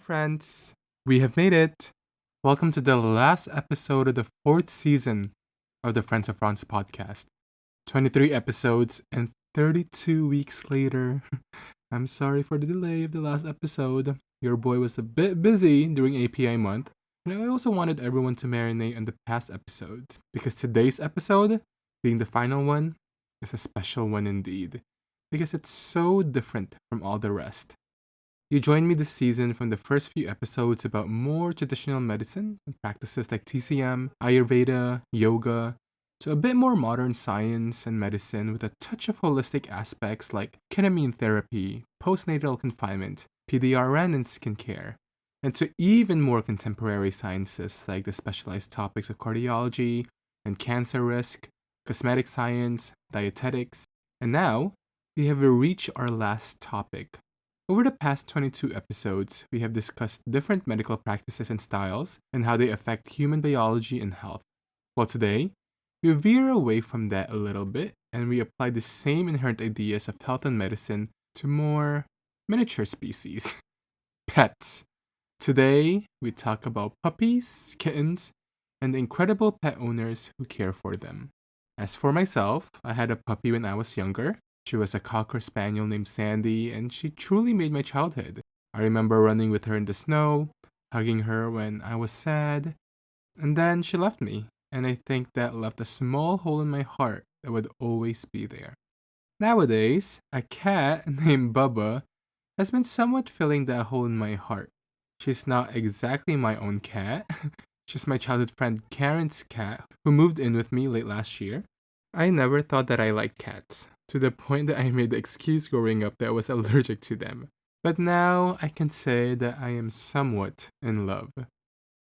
friends. We have made it. Welcome to the last episode of the fourth season of the Friends of Franz podcast. 23 episodes and 32 weeks later. I'm sorry for the delay of the last episode. Your boy was a bit busy during API month, and I also wanted everyone to marinate on the past episodes because today's episode, being the final one, is a special one indeed because it's so different from all the rest. You joined me this season from the first few episodes about more traditional medicine and practices like TCM, Ayurveda, yoga, to a bit more modern science and medicine with a touch of holistic aspects like ketamine therapy, postnatal confinement, PDRN, and skincare, and to even more contemporary sciences like the specialized topics of cardiology and cancer risk, cosmetic science, dietetics, and now we have reached our last topic. Over the past 22 episodes, we have discussed different medical practices and styles and how they affect human biology and health. Well, today, we veer away from that a little bit and we apply the same inherent ideas of health and medicine to more miniature species pets. Today, we talk about puppies, kittens, and the incredible pet owners who care for them. As for myself, I had a puppy when I was younger. She was a Cocker Spaniel named Sandy, and she truly made my childhood. I remember running with her in the snow, hugging her when I was sad, and then she left me, and I think that left a small hole in my heart that would always be there. Nowadays, a cat named Bubba has been somewhat filling that hole in my heart. She's not exactly my own cat. She's my childhood friend Karen's cat who moved in with me late last year. I never thought that I liked cats, to the point that I made the excuse growing up that I was allergic to them. But now I can say that I am somewhat in love.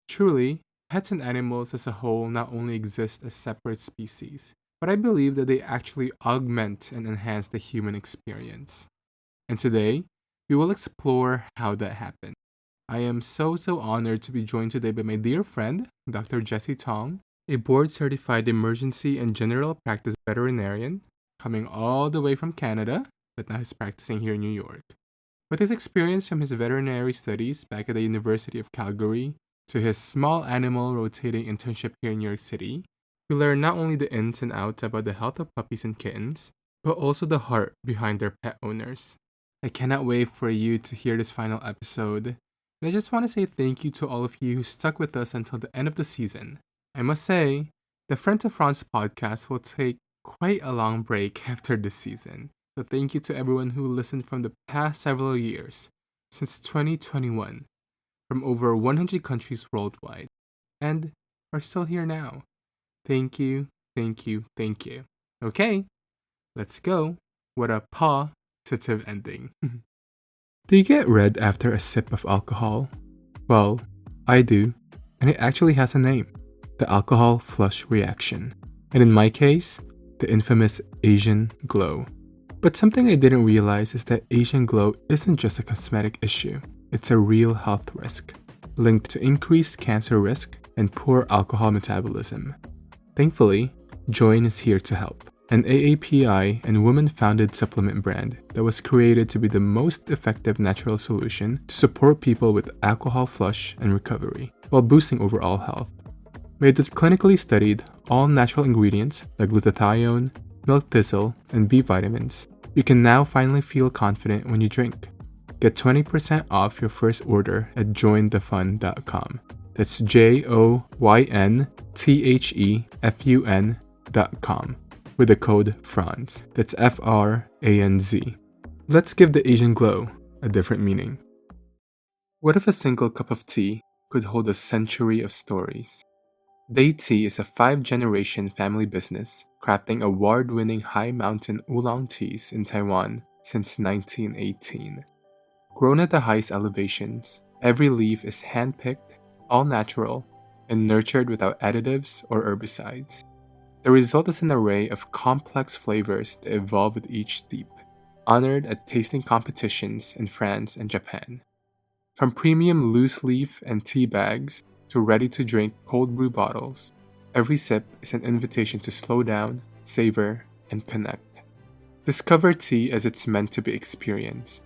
Truly, pets and animals as a whole not only exist as separate species, but I believe that they actually augment and enhance the human experience. And today, we will explore how that happens. I am so honored to be joined today by my dear friend, Dr. Jessie Tong, a board certified emergency and general practice veterinarian, coming all the way from Canada, but now he's practicing here in New York. With his experience from his veterinary studies back at the University of Calgary to his small animal rotating internship here in New York City, we learn not only the ins and outs about the health of puppies and kittens, but also the heart behind their pet owners. I cannot wait for you to hear this final episode, and I just want to say thank you to all of you who stuck with us until the end of the season. I must say, the Friends of Franz podcast will take quite a long break after this season. So thank you to everyone who listened from the past several years, since 2021, from over 100 countries worldwide, and are still here now. Thank you, thank you, thank you. Okay, let's go. What a positive ending. Do you get red after a sip of alcohol? Well, I do, and it actually has a name. The alcohol flush reaction, and in my case, the infamous Asian glow. But something I didn't realize is that Asian glow isn't just a cosmetic issue, it's a real health risk, linked to increased cancer risk and poor alcohol metabolism. Thankfully, Join is here to help, an AAPI and woman-founded supplement brand that was created to be the most effective natural solution to support people with alcohol flush and recovery, while boosting overall health. Made with clinically studied, all-natural ingredients like glutathione, milk thistle, and B vitamins, you can now finally feel confident when you drink. Get 20% off your first order at jointhefun.com. That's JOYNTHEFUN.com with the code FRANZ. That's FRANZ. Let's give the Asian glow a different meaning. What if a single cup of tea could hold a century of stories? Day Tea is a 5-generation family business crafting award-winning high-mountain oolong teas in Taiwan since 1918. Grown at the highest elevations, every leaf is hand-picked, all-natural, and nurtured without additives or herbicides. The result is an array of complex flavors that evolve with each steep, honored at tasting competitions in France and Japan. From premium loose leaf and tea bags to ready-to-drink cold brew bottles, every sip is an invitation to slow down, savor, and connect. Discover tea as it's meant to be experienced.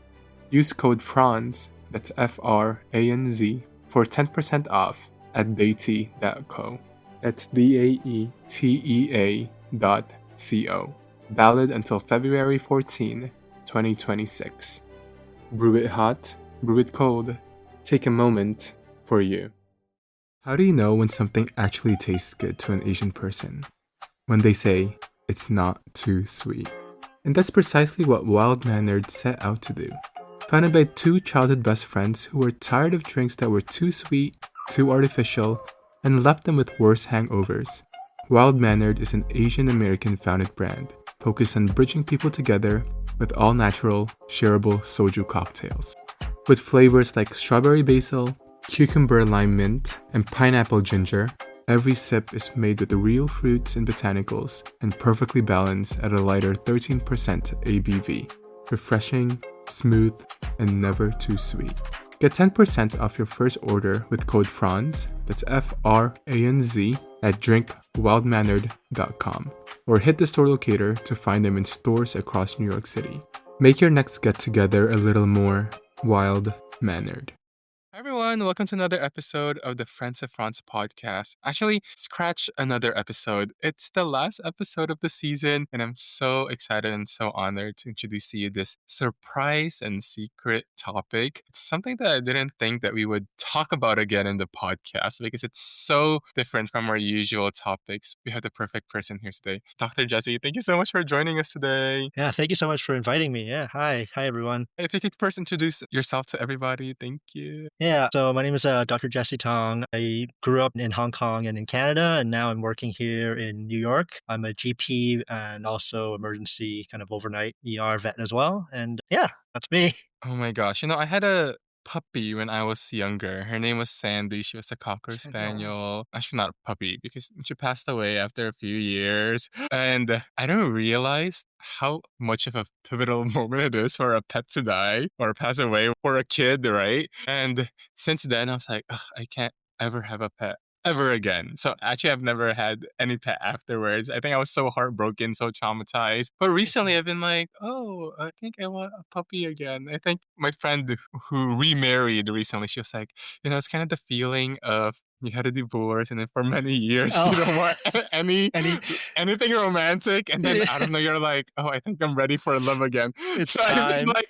Use code FRANZ that's FRANZ, for 10% off at daetea.co. That's DAETEA.co. Valid until February 14, 2026. Brew it hot, brew it cold. Take a moment for you. How do you know when something actually tastes good to an Asian person? When they say, it's not too sweet. And that's precisely what Wild Mannered set out to do. Founded by two childhood best friends who were tired of drinks that were too sweet, too artificial, and left them with worse hangovers. Wild Mannered is an Asian American founded brand focused on bridging people together with all natural, shareable soju cocktails. With flavors like strawberry basil, cucumber lime mint, and pineapple ginger, every sip is made with the real fruits and botanicals and perfectly balanced at a lighter 13% ABV. Refreshing, smooth, and never too sweet. Get 10% off your first order with code FRANZ, that's FRANZ, at drinkwildmannered.com, or hit the store locator to find them in stores across New York City. Make your next get-together a little more wild-mannered. Hi everyone, welcome to another episode of the Friends of France podcast. Actually, scratch another episode. It's the last episode of the season, and I'm so excited and so honored to introduce to you this surprise and secret topic. It's something that I didn't think that we would talk about again in the podcast because it's so different from our usual topics. We have the perfect person here today. Dr. Jesse, thank you so much for joining us today. Yeah, thank you so much for inviting me. Yeah, hi. Hi, everyone. If you could first introduce yourself to everybody, thank you. Yeah, so my name is Dr. Jesse Tong. I grew up in Hong Kong and in Canada, and now I'm working here in New York. I'm a GP and also emergency kind of overnight ER vet as well. And yeah, that's me. Oh my gosh. I had a puppy when I was younger. Her name was Sandy. She was a Cocker Oh. Spaniel. Actually, not a puppy because she passed away after a few years. And I don't realize how much of a pivotal moment it is for a pet to die or pass away for a kid, right? And since then, I was like, ugh, I can't ever have a pet. Ever again. So actually, I've never had any pet afterwards. I think I was so heartbroken, so traumatized. But recently, I've been like, oh, I think I want a puppy again. I think my friend who remarried recently, she was like, it's kind of the feeling of you had a divorce, and then for many years you Oh, don't want any any, anything romantic, and then yeah, I don't know, you're like, oh, I think I'm ready for love again. it's So I feel time. like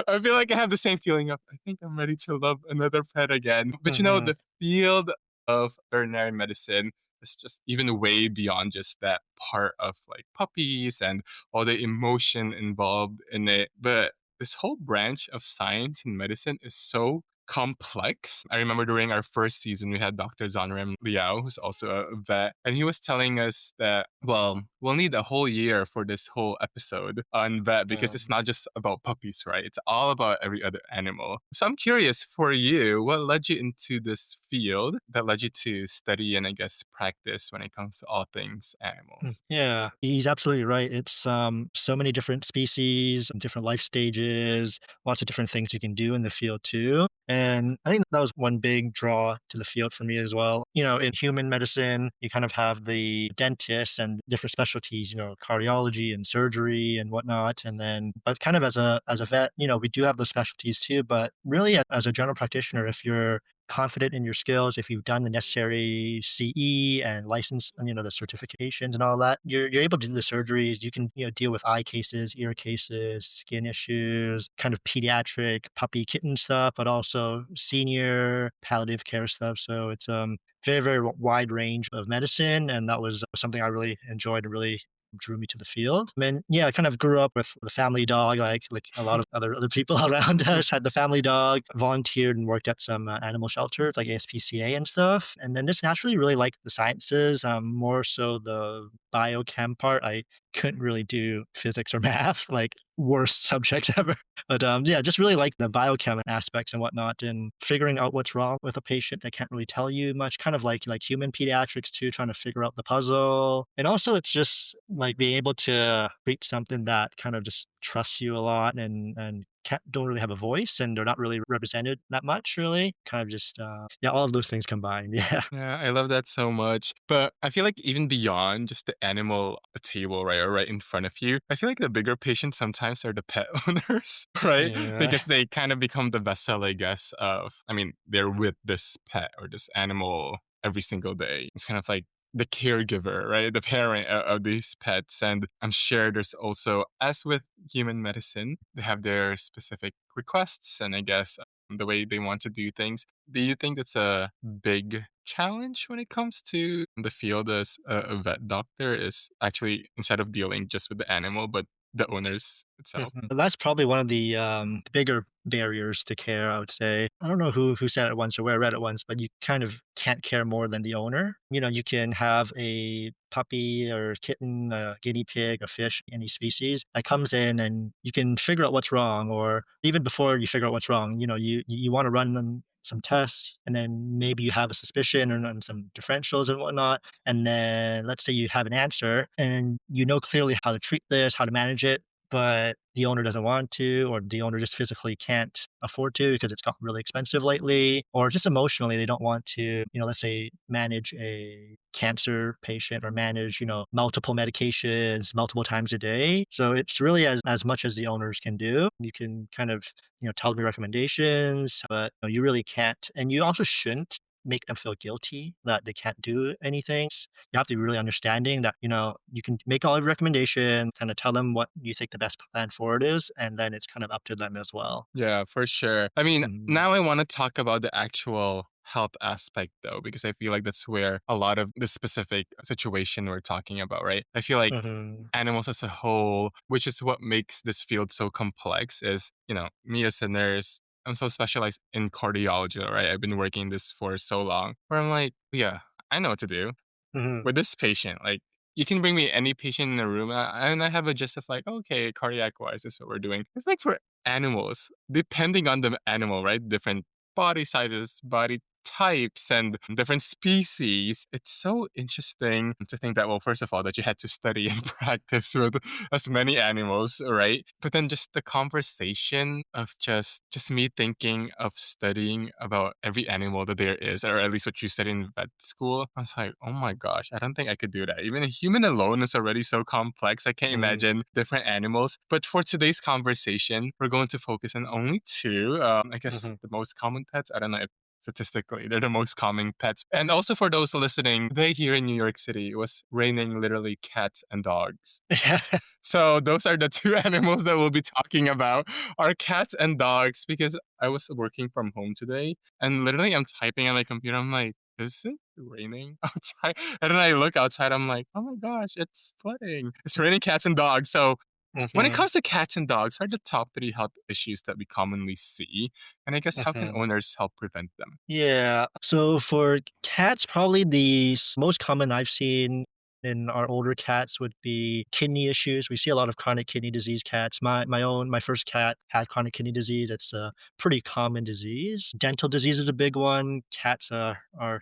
I feel like I have the same feeling of I think I'm ready to love another pet again. But Hmm. the field of veterinary medicine is just even way beyond just that part of like puppies and all the emotion involved in it. But this whole branch of science and medicine is so complex. I remember during our first season, we had Dr. Zonram Liao, who's also a vet, and he was telling us that, well, we'll need a whole year for this whole episode on vet because it's not just about puppies, right? It's all about every other animal. So I'm curious for you, what led you into this field that led you to study and I guess practice when it comes to all things animals? Yeah, he's absolutely right. It's so many different species, different life stages, lots of different things you can do in the field too. And I think that was one big draw to the field for me as well. In human medicine, you kind of have the dentists and different specialties, cardiology and surgery and whatnot. And then, but kind of as a vet, we do have those specialties too. But really, as a general practitioner, if you're confident in your skills, if you've done the necessary CE and license, and the certifications and all that, you're able to do the surgeries. You can deal with eye cases, ear cases, skin issues, kind of pediatric puppy kitten stuff, but also senior palliative care stuff. So it's very very wide range of medicine, and that was something I really enjoyed and really drew me to the field. I mean, yeah, I kind of grew up with the family dog, like a lot of other people around us had the family dog. Volunteered and worked at some animal shelters like ASPCA and stuff, and then just naturally really liked the sciences, more so the biochem part. I couldn't really do physics or math, like worst subjects ever. But yeah, just really like the biochem aspects and whatnot, and figuring out what's wrong with a patient that can't really tell you much. Kind of like human pediatrics too, trying to figure out the puzzle. And also, it's just like being able to treat something that kind of just trusts you a lot and don't really have a voice and they're not really represented that much, really. Kind of just, yeah, all of those things combined. Yeah. Yeah, I love that so much. But I feel like even beyond just the animal, the table, right, or right in front of you, I feel like the bigger patients sometimes are the pet owners, right? Yeah. Because they kind of become the vessel, I guess, of, I mean, they're with this pet or this animal every single day. It's kind of like the caregiver, right? The parent of these pets. And I'm sure there's also, as with human medicine, they have their specific requests and I guess the way they want to do things. Do you think that's a big challenge when it comes to the field as a vet doctor is actually instead of dealing just with the animal, but the owners itself? Mhm. That's probably one of the, bigger barriers to care, I would say. I don't know who said it once or where I read it once, but you kind of can't care more than the owner. You know, you can have a puppy or kitten, a guinea pig, a fish, any species that comes in and you can figure out what's wrong, or even before you figure out what's wrong, you know, you wanna run them some tests, and then maybe you have a suspicion and on some differentials and whatnot, and then let's say you have an answer and you know clearly how to treat this, how to manage it, but the owner doesn't want to, or the owner just physically can't afford to because it's gotten really expensive lately, or just emotionally they don't want to, you know, let's say manage a cancer patient or manage, you know, multiple medications multiple times a day. So it's really as much as the owners can do. You can kind of, you know, tell them recommendations, but you know, you really can't, and you also shouldn't make them feel guilty that they can't do anything. You have to be really understanding that, you know, you can make all of your recommendation, kind of tell them what you think the best plan for it is, and then it's kind of up to them as well. Yeah, for sure. I mean, Mhm. now I want to talk about the actual health aspect though, because I feel like that's where a lot of the specific situation we're talking about, right? I feel like Mhm. animals as a whole, which is what makes this field so complex, is, me as a nurse, I'm so specialized in cardiology, right? I've been working this for so long where I'm like, yeah, I know what to do Mhm. with this patient. Like, you can bring me any patient in the room, and I have a gist of like, okay, cardiac wise, this is what we're doing. It's like for animals, depending on the animal, right? Different body sizes, body types, and different species. It's so interesting to think that, well, first of all, that you had to study and practice with as many animals, right? But then just the conversation of just me thinking of studying about every animal that there is, or at least what you study in vet school. I was like, oh my gosh, I don't think I could do that. Even a human alone is already so complex. I can't Mhm. imagine different animals. But for today's conversation, we're going to focus on only two. I guess Mhm. the most common pets. I don't know if statistically they're the most common pets. And also for those listening, today here in New York City, it was raining literally cats and dogs. Yeah. So those are the two animals that we'll be talking about are cats and dogs because I was working from home today and literally I'm typing on my computer. I'm like, is it raining outside? And then I look outside. I'm like, oh my gosh, it's flooding. It's raining cats and dogs. So when it Mhm. comes to cats and dogs, what are the top three health issues that we commonly see? And I guess how can Mhm. owners help prevent them? Yeah. So for cats, probably the most common I've seen in our older cats would be kidney issues. We see a lot of chronic kidney disease cats. My first cat had chronic kidney disease. It's a pretty common disease. Dental disease is a big one. Cats are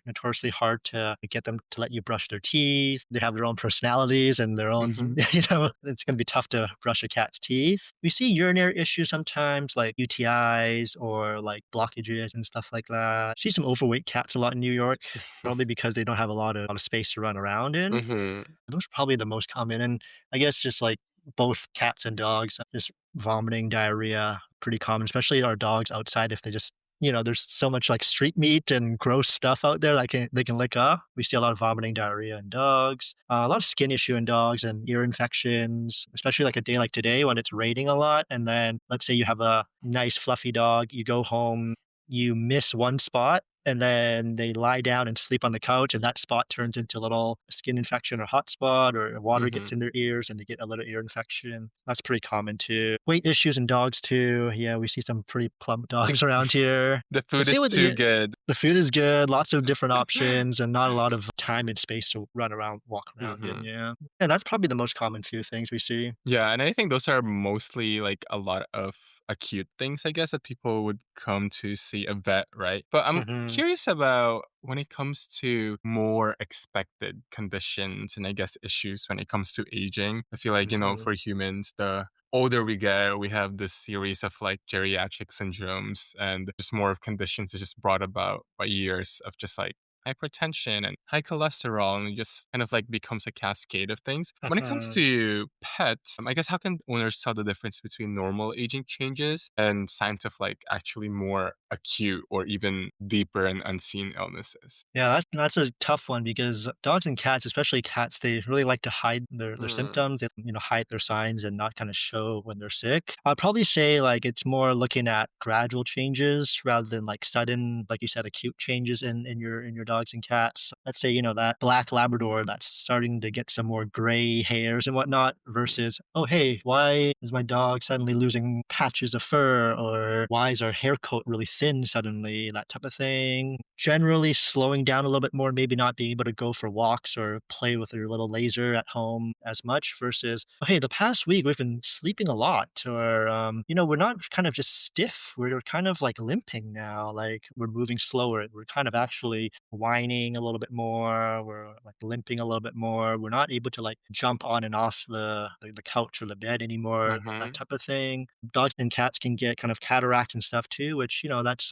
notoriously hard to get them to let you brush their teeth. They have their own personalities and their own, Mm-hmm. you know, it's going to be tough to brush a cat's teeth. We see urinary issues sometimes, like UTIs or like blockages and stuff like that. See some overweight cats a lot in New York, probably because they don't have a lot of space to run around in. Mm-hmm. Those are probably the most common, and I guess just like both cats and dogs, just vomiting, diarrhea, pretty common, especially our dogs outside if they just, you know, there's so much like street meat and gross stuff out there that they can lick up. We see a lot of vomiting, diarrhea in dogs, a lot of skin issue in dogs and ear infections, especially like a day like today when it's raining a lot. And then let's say you have a nice fluffy dog, you go home, you miss one spot and then they lie down and sleep on the couch and that spot turns into a little skin infection or hot spot or water Mm-hmm. gets in their ears and they get a little ear infection. That's pretty common too. Weight issues in dogs too. Yeah, we see some pretty plump dogs around here. The But food see is what too the good. the food is good, lots of different options and not a lot of time and space to run around, walk around in, Mm-hmm. yeah. Yeah, that's probably the most common few things we see. Yeah, and I think those are mostly like a lot of acute things, I guess, that people would come to see a vet, right? But I'm Mhm, curious about when it comes to more expected conditions and I guess issues when it comes to aging. I feel like, mhm, for humans, the older we get, we have this series of like geriatric syndromes and just more of conditions that's just brought about by years of just like hypertension and high cholesterol, and it just kind of like becomes a cascade of things. When it comes Uh-huh. to pets, I guess how can owners tell the difference between normal aging changes and signs of like actually more acute or even deeper and unseen illnesses? Yeah, that's a tough one because dogs and cats, especially cats, they really like to hide their Mm, symptoms and hide their signs and not kind of show when they're sick. I'd probably say like it's more looking at gradual changes rather than like sudden, like you said, acute changes in your dogs and cats. Let's say, that black Labrador that's starting to get some more gray hairs and whatnot mm, versus, oh hey, why is my dog suddenly losing patches of fur, or why is our hair coat really thin suddenly, that type of thing. Generally slowing down a little bit more, maybe not being able to go for walks or play with your little laser at home as much versus, "Oh, hey, the past week we've been sleeping a lot," or, we're not kind of just stiff, we're kind of like limping now, like we're moving slower, we're kind of actually whining a little bit more, we're like limping a little bit more, we're not able to like jump on and off the couch or the bed anymore, that mhm, type of thing. Dogs and cats can get kind of cataracts and stuff too, which, that's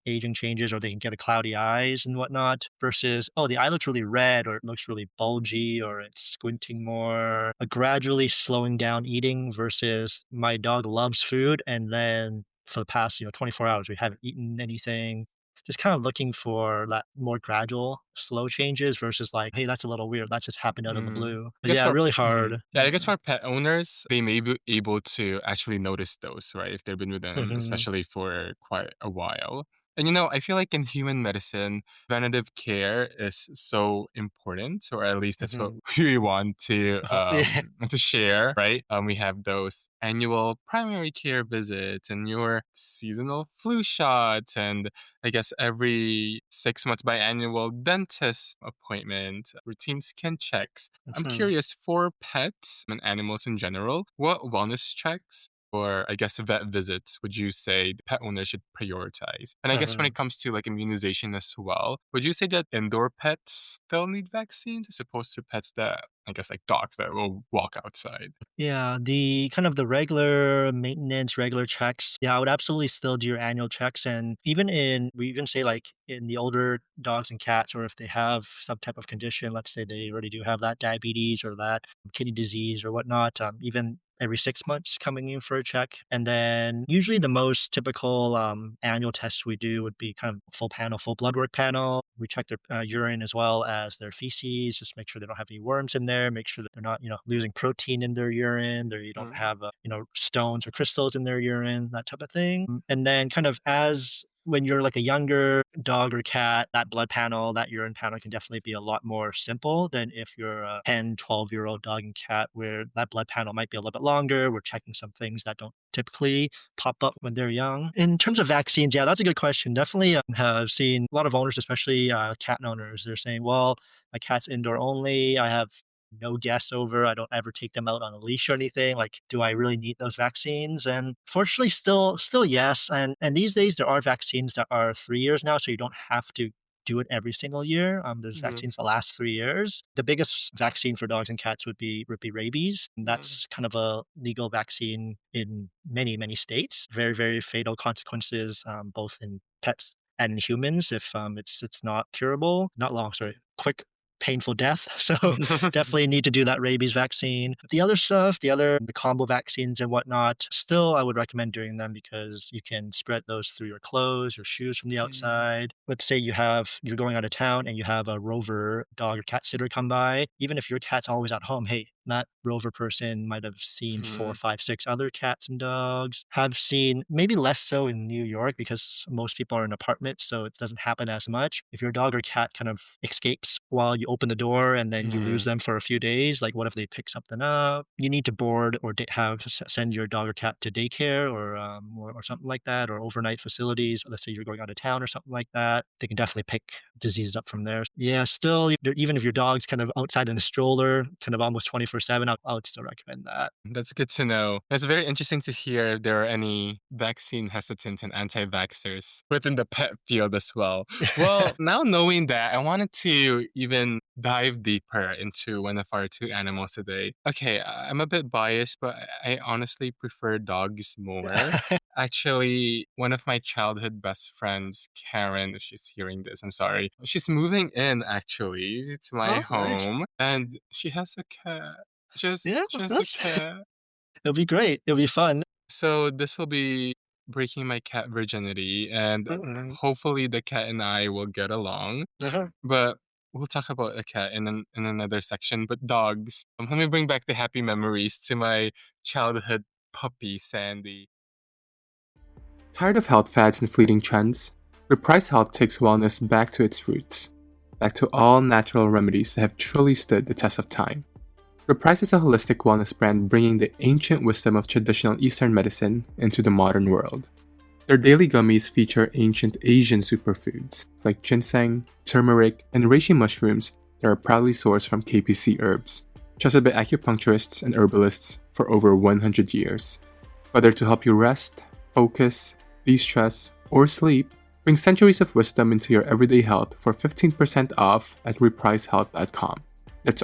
aging changes, or they can get a cloudy eyes and whatnot versus, oh, the eye looks really red, or it looks really bulgy, or it's squinting more. A gradually slowing down eating versus my dog loves food, and then for the past, 24 hours, we haven't eaten anything. Just kind of looking for that more gradual, slow changes versus like, hey, that's a little weird. That just happened out of the mm. blue. I But guess yeah, for really mhm. hard. Yeah, I guess Yeah. for pet owners, they may be able to actually notice those, right? If they've been with them, Hmm. especially for quite a while. And I feel like in human medicine, preventative care is so important, or at least that's what Hmm. we want Yeah. to share, right? We have those annual primary care visits and your seasonal flu shots, and I guess every 6 months biannual dentist appointment, routine skin checks. I'm Mhm. curious, for pets and animals in general, what wellness checks or I guess vet visits would you say the pet owner should prioritize? And I guess when Uh-huh. it comes to like immunization as well, would you say that indoor pets still need vaccines as opposed to pets that I guess like dogs that will walk outside? Yeah, the kind of the regular maintenance, regular checks. Yeah, I would absolutely still do your annual checks. And we even say like in the older dogs and cats, or if they have some type of condition, let's say they already do have that diabetes or that kidney disease or whatnot, even every 6 months coming in for a check. And then usually the most typical annual tests we do would be kind of full panel, full blood work panel. We check their urine as well as their feces, just make sure they don't have any worms in there, make sure that they're not, losing protein in their urine, or you don't Mm, have, stones or crystals in their urine, that type of thing. And then kind of as when you're like a younger dog or cat, that blood panel, that urine panel can definitely be a lot more simple than if you're a 10, 12-year-old dog and cat, where that blood panel might be a little bit longer. We're checking some things that don't typically pop up when they're young. In terms of vaccines, yeah, that's a good question. Definitely have seen a lot of owners, especially cat owners, they're saying, well, my cat's indoor only. I have no guests over. I don't ever take them out on a leash or anything. Like, do I really need those vaccines? And fortunately, still yes. And these days there are vaccines that are 3 years now, so you don't have to do it every single year. There's mhm, vaccines that last 3 years. The biggest vaccine for dogs and cats would be rabies. And mm, that's kind of a legal vaccine in many states. Very very fatal consequences, both in pets and in humans if it's not curable. Not long, sorry, quick painful death. So definitely need to do that rabies vaccine. The other stuff, the combo vaccines and whatnot, still I would recommend doing them because you can spread those through your clothes, your shoes from the mm, outside. Let's say you're going out of town and you have a rover dog or cat sitter come by. Even if your cat's always at home, hey, that rover person might have seen four, mhm, five, six other cats and dogs. Have seen maybe less so in New York because most people are in apartments, so it doesn't happen as much. If your dog or cat kind of escapes while you open the door and then you lose mhm, them for a few days, like what if they pick something up? You need to board or send your dog or cat to daycare or something like that, or overnight facilities. Let's say you're going out of town or something like that. They can definitely pick diseases up from there. Yeah, still, even if your dog's kind of outside in a stroller, kind of almost 24/7, I would still recommend that. That's good to know. It's very interesting to hear if there are any vaccine hesitant and anti-vaxxers within the pet field as well. Well, now knowing that, I wanted to even dive deeper into one of our two animals today. Okay, I'm a bit biased, but I honestly prefer dogs more. Actually, one of my childhood best friends, Karen, if she's hearing this, I'm sorry. She's moving in actually to my Oh, nice. home and she has a cat. Yeah, She has a that's cat. it'll be great. It'll be fun. So this will be breaking my cat virginity, and Mm-mm. hopefully the cat and I will get along. Uh-huh. But we'll talk about a cat in another section. But dogs, let me bring back the happy memories to my childhood puppy, Sandy. Tired of health fads and fleeting trends? Reprise Health takes wellness back to its roots, back to all natural remedies that have truly stood the test of time. Reprise is a holistic wellness brand bringing the ancient wisdom of traditional Eastern medicine into the modern world. Their daily gummies feature ancient Asian superfoods like ginseng, turmeric, and reishi mushrooms that are proudly sourced from KPC herbs, trusted by acupuncturists and herbalists for over 100 years. Whether to help you rest, focus, de-stress, or sleep, bring centuries of wisdom into your everyday health for 15% off at reprisehealth.com. That's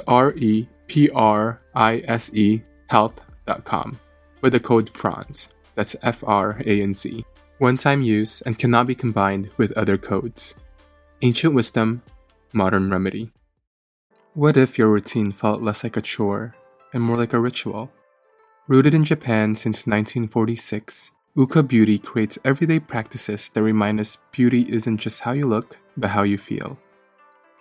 REPRISE health.com with the code FRANZ. That's FRANZ. One-time use and cannot be combined with other codes. Ancient wisdom, modern remedy. What if your routine felt less like a chore and more like a ritual? Rooted in Japan since 1946, Uka Beauty creates everyday practices that remind us beauty isn't just how you look, but how you feel.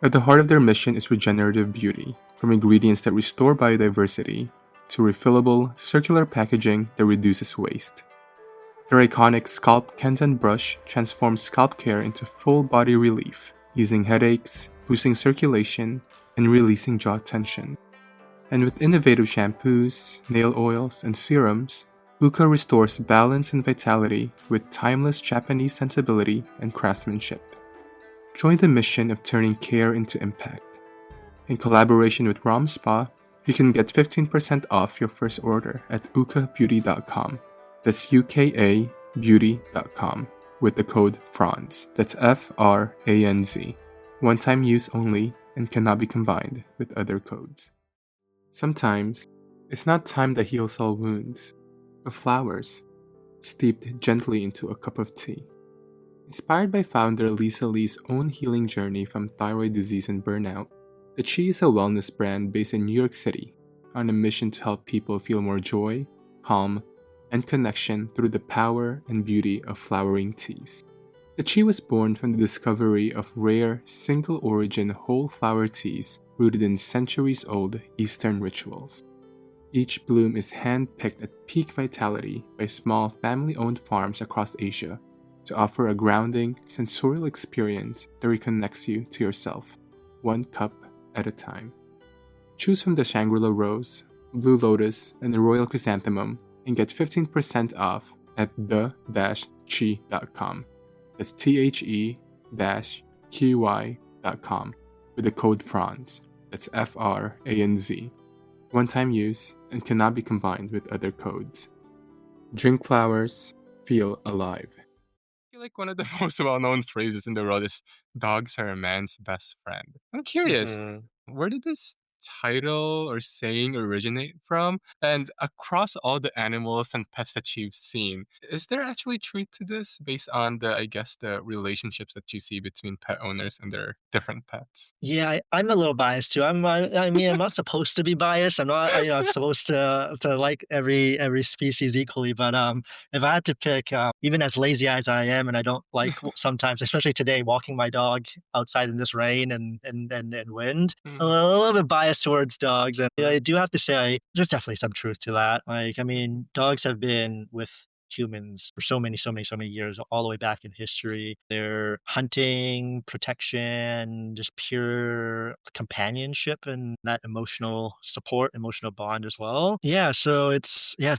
At the heart of their mission is regenerative beauty, from ingredients that restore biodiversity to refillable, circular packaging that reduces waste. Their iconic Scalp Kanzen brush transforms scalp care into full body relief, easing headaches, boosting circulation, and releasing jaw tension. And with innovative shampoos, nail oils, and serums, Uka restores balance and vitality with timeless Japanese sensibility and craftsmanship. Join the mission of turning care into impact. In collaboration with Rom Spa, you can get 15% off your first order at ukabeauty.com. That's UKAbeauty.com with the code FRANZ. That's FRANZ. One-time use only and cannot be combined with other codes. Sometimes, it's not time that heals all wounds, but flowers, steeped gently into a cup of tea. Inspired by founder Lisa Lee's own healing journey from thyroid disease and burnout, The Chi is a wellness brand based in New York City on a mission to help people feel more joy, calm, and connection through the power and beauty of flowering teas. The Chi was born from the discovery of rare, single-origin whole flower teas rooted in centuries-old Eastern rituals. Each bloom is hand-picked at peak vitality by small family-owned farms across Asia to offer a grounding, sensorial experience that reconnects you to yourself, one cup at a time. Choose from the Shangri-La Rose, Blue Lotus, and the Royal Chrysanthemum and get 15% off at the-chi.com. That's the-qy.com with the code FRANZ. That's FRANZ. One-time use and cannot be combined with other codes. Drink flowers, feel alive. I feel like one of the most well-known phrases in the world is dogs are a man's best friend. I'm curious, Mhm. where did this title or saying originate from? And across all the animals and pets that you've seen, is there actually truth to this based on the, I guess, the relationships that you see between pet owners and their different pets? Yeah, I'm a little biased too. I mean, I'm not supposed to be biased. I'm not, I'm supposed to like every species equally. But if I had to pick, even as lazy as I am, and I don't like sometimes, especially today, walking my dog outside in this rain and wind, Mhm. a little bit biased towards dogs. And I do have to say, there's definitely some truth to that. Like, I mean, dogs have been with humans for so many years, all the way back in history. They're hunting, protection, just pure companionship and that emotional support, emotional bond as well. Yeah, so it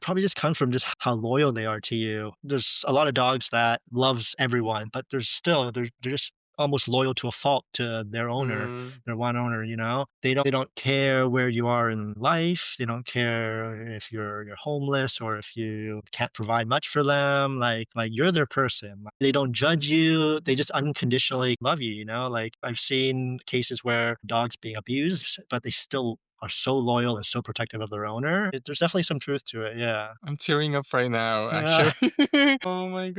probably just comes from just how loyal they are to you. There's a lot of dogs that loves everyone, but there's still they're just almost loyal to a fault to their owner, Mm. their one owner, you know? They don't care where you are in life. They don't care if you're homeless or if you can't provide much for them. Like you're their person. They don't judge you. They just unconditionally love you, you know? Like I've seen cases where dogs being abused, but they still are so loyal and so protective of their owner. There's definitely some truth to it. Yeah. I'm tearing up right now, Yeah. actually. Oh my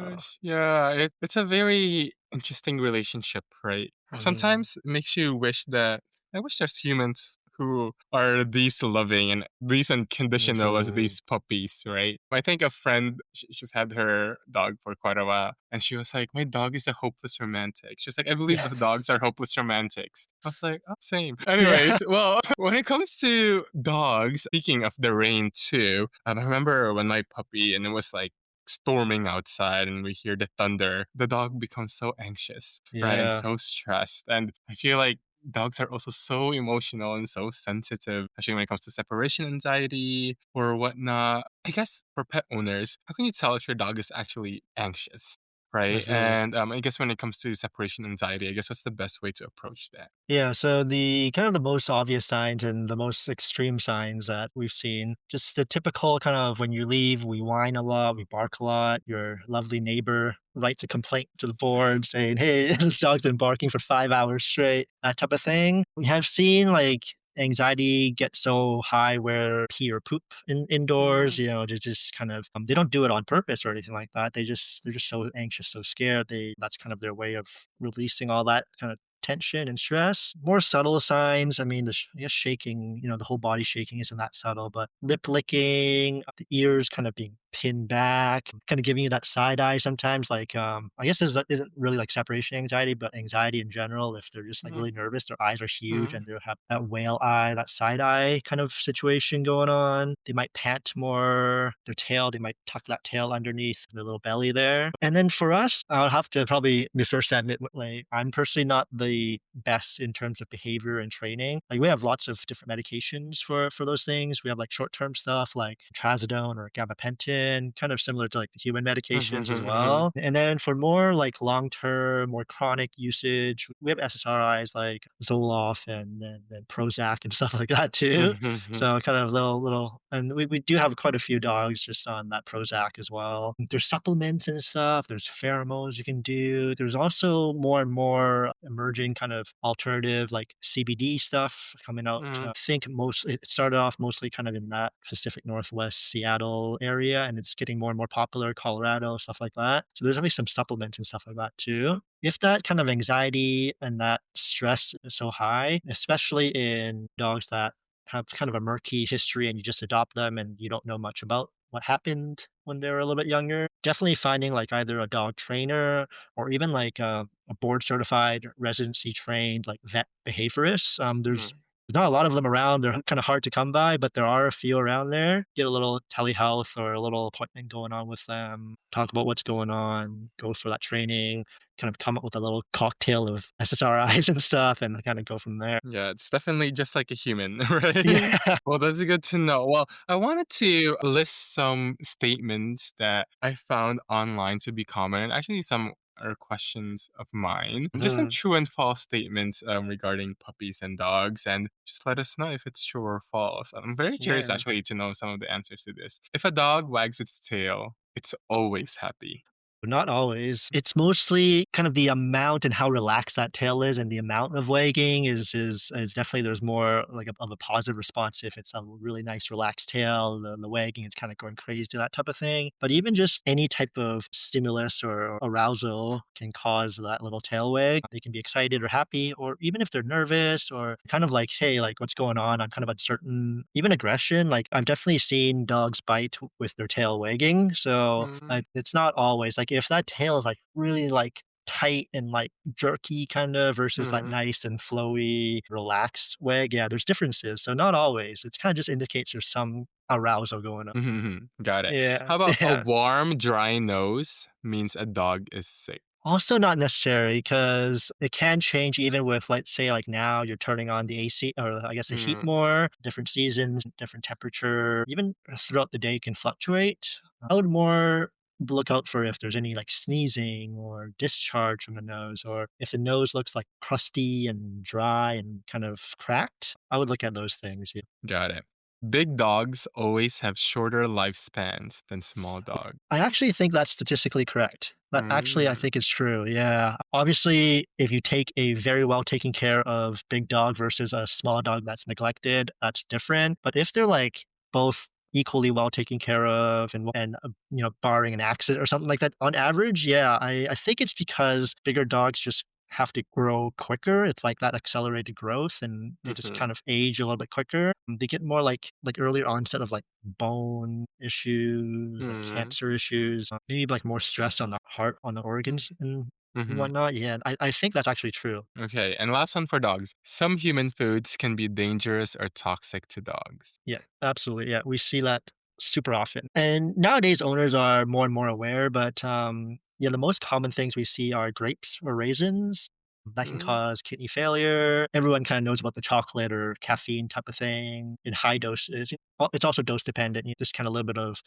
Oh, gosh. Yeah, it's a very interesting relationship, right? mhm. Sometimes it makes you wish that I wish there's humans who are these loving and these unconditional as Mhm. these puppies, right? I think a friend, she's had her dog for quite a while, and she was like, my dog is a hopeless romantic. She's like, I believe Yeah. the dogs are hopeless romantics. I was like, oh, same. Yeah. Anyways, well, when it comes to dogs, speaking of the rain too, I remember when my puppy, and it was like storming outside and we hear the thunder, the dog becomes so anxious, right? And Yeah. so stressed. And I feel like dogs are also so emotional and so sensitive, especially when it comes to separation anxiety or whatnot. I guess for pet owners, how can you tell if your dog is actually anxious? Right. Mhm. And I guess when it comes to separation anxiety, I guess what's the best way to approach that? Yeah, so the kind of the most obvious signs and the most extreme signs that we've seen, just the typical kind of when you leave, we whine a lot, we bark a lot, your lovely neighbor writes a complaint to the board saying, hey, this dog's been barking for 5 hours straight, that type of thing. We have seen like anxiety get so high where pee or poop indoors, Mm, you know, they just kind of they don't do it on purpose or anything like that. They're just so anxious, so scared. That's kind of their way of releasing all that kind of tension and stress. More subtle signs, I mean, I guess shaking, you know, the whole body shaking isn't that subtle, but lip licking, the ears kind of being pinned back, kind of giving you that side eye sometimes. Like, I guess this isn't really like separation anxiety, but anxiety in general. If they're just like mm, really nervous, their eyes are huge mm, and they'll have that whale eye, that side eye kind of situation going on. They might pant more, their tail, they might tuck that tail underneath their little belly there. And then for us, I'll have to probably be first to admit, like, I'm personally not the best in terms of behavior and training. Like we have lots of different medications for those things. We have like short-term stuff like trazodone or gabapentin, kind of similar to like the human mhm, medications as mhm, well. And then for more like long-term, more chronic usage, we have SSRIs like Zoloft and Prozac and stuff like that too. mhm, mhm, So kind of little, and we do have quite a few dogs just on that Prozac as well. There's supplements and stuff. There's pheromones you can do. There's also more and more emerging kind of alternative like CBD stuff coming out. mhm, I think it started off mostly kind of in that Pacific Northwest Seattle area, and it's getting more and more popular, Colorado, stuff like that. So there's always some supplements and stuff like that too. If that kind of anxiety and that stress is so high, especially in dogs that have kind of a murky history and you just adopt them and you don't know much about what happened when they were a little bit younger, definitely finding like either a dog trainer or even like a board certified residency trained like vet behaviorist. There's mm. not a lot of them around. They're kind of hard to come by, but there are a few around there. Get a little telehealth or a little appointment going on with them. Talk about what's going on. Go for that training. Kind of come up with a little cocktail of SSRIs and stuff, and kind of go from there. Yeah, it's definitely just like a human, right? Yeah. Well, that's good to know. Well, I wanted to list some statements that I found online to be common, and actually some are questions of mine. Just some Mhm. true and false statements regarding puppies and dogs, and just let us know if it's true or false. I'm very curious Yeah. actually to know some of the answers to this. If a dog wags its tail, it's always happy. Not always. It's mostly kind of the amount and how relaxed that tail is, and the amount of wagging is definitely there's more like of a positive response if it's a really nice relaxed tail. The wagging is kind of going crazy, that type of thing. But even just any type of stimulus or arousal can cause that little tail wag. They can be excited or happy, or even if they're nervous or kind of like, hey, like what's going on? I'm kind of uncertain. Even aggression. Like I've definitely seen dogs bite with their tail wagging. So Mm, like it's not always like if that tail is like really like tight and like jerky kind of versus that mm, nice and flowy, relaxed wag. Yeah, there's differences. So not always. It kind of just indicates there's some arousal going on. mhm, got it. Yeah. How about a Yeah. warm, dry nose means a dog is sick? Also not necessary because it can change even with, let's say, like now you're turning on the AC or I guess the heat Mm, more, different seasons, different temperature, even throughout the day can fluctuate. I would more look out for if there's any like sneezing or discharge from the nose, or if the nose looks like crusty and dry and kind of cracked. I would look at those things. Yeah. Got it. Big dogs always have shorter lifespans than small dogs. I actually think that's statistically correct. That actually I Mm, think is true. Yeah. Obviously, if you take a very well taken care of big dog versus a small dog that's neglected, that's different. But if they're like both equally well taken care of and barring an accident or something like that, on average, yeah, I think it's because bigger dogs just have to grow quicker. It's like that accelerated growth and they just mhm, kind of age a little bit quicker. They get more like earlier onset of like bone issues, like mm, cancer issues, maybe like more stress on the heart, on the organs and mhm. whatnot. Yeah, I think that's actually true. Okay, and last one for dogs. Some human foods can be dangerous or toxic to dogs. Yeah, absolutely. Yeah, we see that super often. And nowadays owners are more and more aware, but yeah, the most common things we see are grapes or raisins. That can Mm, cause kidney failure. Everyone kind of knows about the chocolate or caffeine type of thing in high doses. It's also dose dependent. Just kind of a little bit of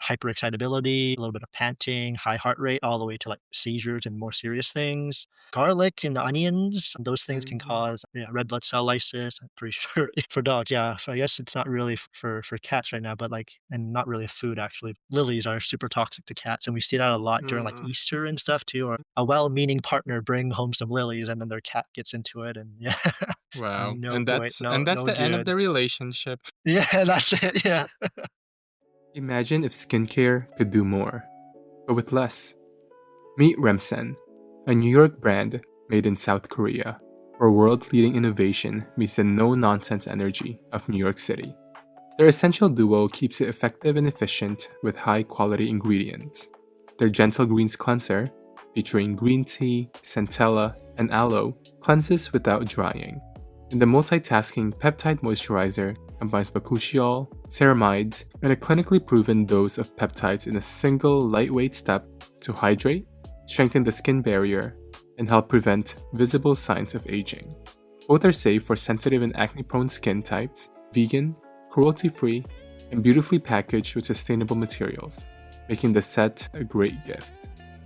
hyperexcitability, a little bit of panting, high heart rate, all the way to like seizures and more serious things. Garlic and onions, those things can mm, cause red blood cell lysis. I'm pretty sure for dogs. Yeah, so I guess it's not really for cats right now, but like, and not really a food actually. Lilies are super toxic to cats, and we see that a lot during like mm. Easter and stuff too. Or a well-meaning partner bring home some lilies, and then their cat gets into it, and yeah, Wow. no And good, that's no the end of good. the relationship. Yeah, that's it. Yeah. Imagine if skincare could do more, but with less. Meet Remsen, a New York brand made in South Korea, where world-leading innovation meets the no-nonsense energy of New York City. Their essential duo keeps it effective and efficient with high-quality ingredients. Their Gentle Greens cleanser, featuring green tea, centella, and aloe, cleanses without drying. And the multitasking peptide moisturizer combines bakuchiol, ceramides, and a clinically proven dose of peptides in a single lightweight step to hydrate, strengthen the skin barrier, and help prevent visible signs of aging. Both are safe for sensitive and acne-prone skin types, vegan, cruelty-free, and beautifully packaged with sustainable materials, making the set a great gift.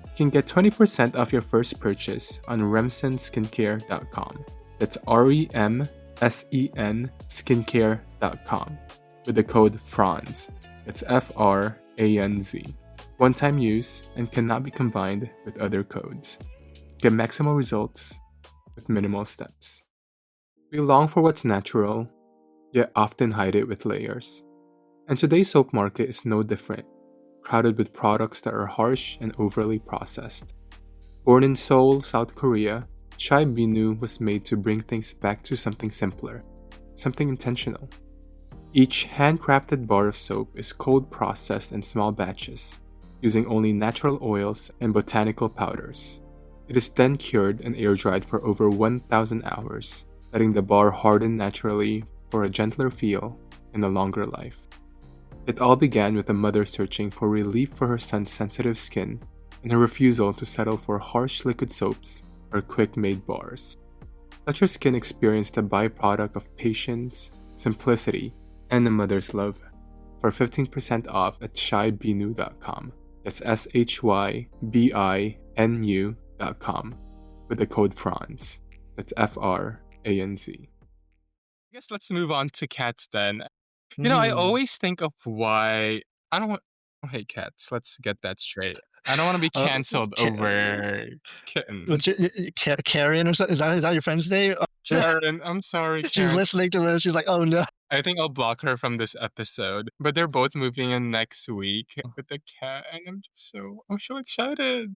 You can get 20% off your first purchase on remsenskincare.com. That's REMSEN skincare.com with the code FRANZ. That's FRANZ. One-time use and cannot be combined with other codes. Get maximal results with minimal steps. We long for what's natural, yet often hide it with layers. And today's soap market is no different, crowded with products that are harsh and overly processed. Born in Seoul, South Korea, Chai Binu was made to bring things back to something simpler, something intentional. Each handcrafted bar of soap is cold processed in small batches, using only natural oils and botanical powders. It is then cured and air dried for over 1,000 hours, letting the bar harden naturally for a gentler feel and a longer life. It all began with a mother searching for relief for her son's sensitive skin and her refusal to settle for harsh liquid soaps or quick-made bars. Let your skin experience the byproduct of patience, simplicity, and a mother's love. For 15% off at shybinu.com. That's shybinu.com with the code FRANZ. That's FRANZ. I guess let's move on to cats then. I Mm. always think of why I don't want. I hate cats. Let's get that straight. I don't want to be Uh, canceled Ka over what's kittens. it Karen or something? Is that your friend's name? Karen, I'm sorry, She's Karen. listening to this, she's like, "Oh, no." I think I'll block her from this episode. But they're both moving in next week with the cat, and I'm so excited.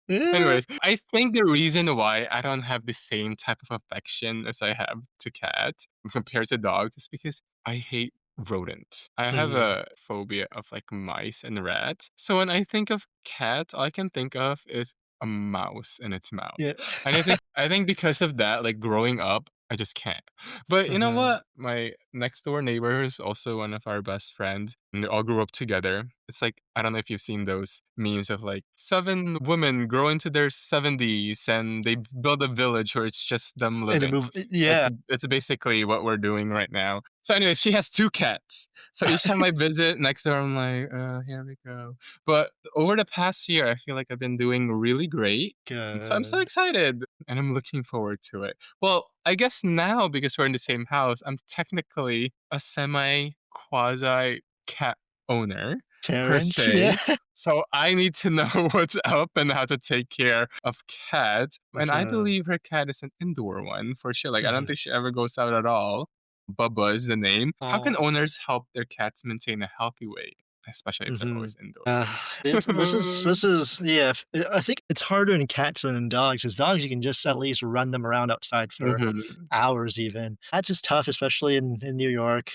Yeah. Anyways, I think the reason why I don't have the same type of affection as I have to cats compared to dogs is because I hate rodents. I have Mhm. a phobia of like mice and rats. So when I think of cats, all I can think of is a mouse in its mouth. Yeah. And I think because of that, like growing up, I just can't. But you know Mhm. what? My next door neighbor is also one of our best friends. and they all grew up together. It's like, I don't know if you've seen those memes of like 7 women grow into their 70s and they build a village where it's just them And the living. move yeah, It's basically what we're doing right now. So anyway, she has 2 cats. So each time I visit next door, I'm like, here we go." But over the past year, I feel like I've been doing really great. So I'm so good. excited and I'm looking forward to it. Well, I guess now because we're in the same house, I'm technically a semi quasi cat owner per Parents, yeah. se. So I need to know what's up and how to take care of cats. And I Mhm, believe her cat is an indoor one for sure. Like I don't mhm. think she ever goes out at all. Bubba is the name. How can Oh, owners help their cats maintain a healthy weight, especially if they're mhm. always indoors? Uh, this is yeah, I think it's harder in cats than in dogs, 'cause dogs, you can just at least run them around outside for Mhm. hours even. Cats is tough, especially in New York.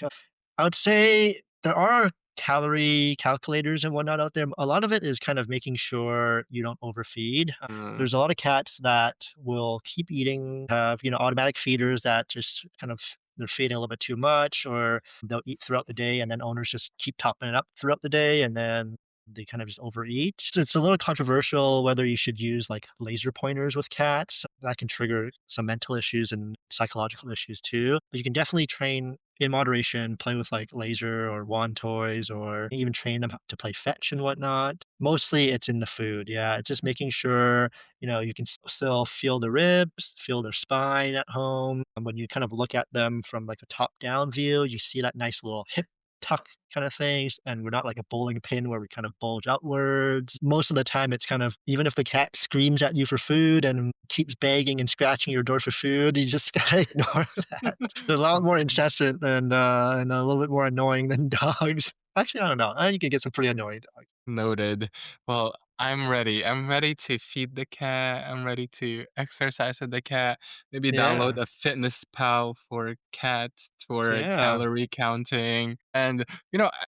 I would say there are calorie calculators and whatnot out there. A lot of it is kind of making sure you don't overfeed. Mm, There's a lot of cats that will keep eating, have, automatic feeders that just kind of they're feeding a little bit too much, or they'll eat throughout the day and then owners just keep topping it up throughout the day and then they kind of just overeat. So it's a little controversial whether you should use like laser pointers with cats. That can trigger some mental issues and psychological issues too. But you can definitely train in moderation, play with like laser or wand toys, or even train them to play fetch and whatnot. Mostly it's in the food. Yeah. It's just making sure, you can still feel the ribs, feel their spine at home. And when you kind of look at them from like a top down view, you see that nice little hip tuck kind of things. And we're not like a bowling pin where we kind of bulge outwards. Most of the time, it's kind of even if the cat screams at you for food and keeps begging and scratching your door for food, you just gotta ignore that. They're a lot more mhm. incessant and a little bit more annoying than dogs. Actually, I don't know. You can get some pretty annoying dogs. Noted. Well, I'm ready. I'm ready to feed the cat. I'm ready to exercise with the cat. Maybe download Yeah. a fitness pal for cats for Yeah. calorie counting. And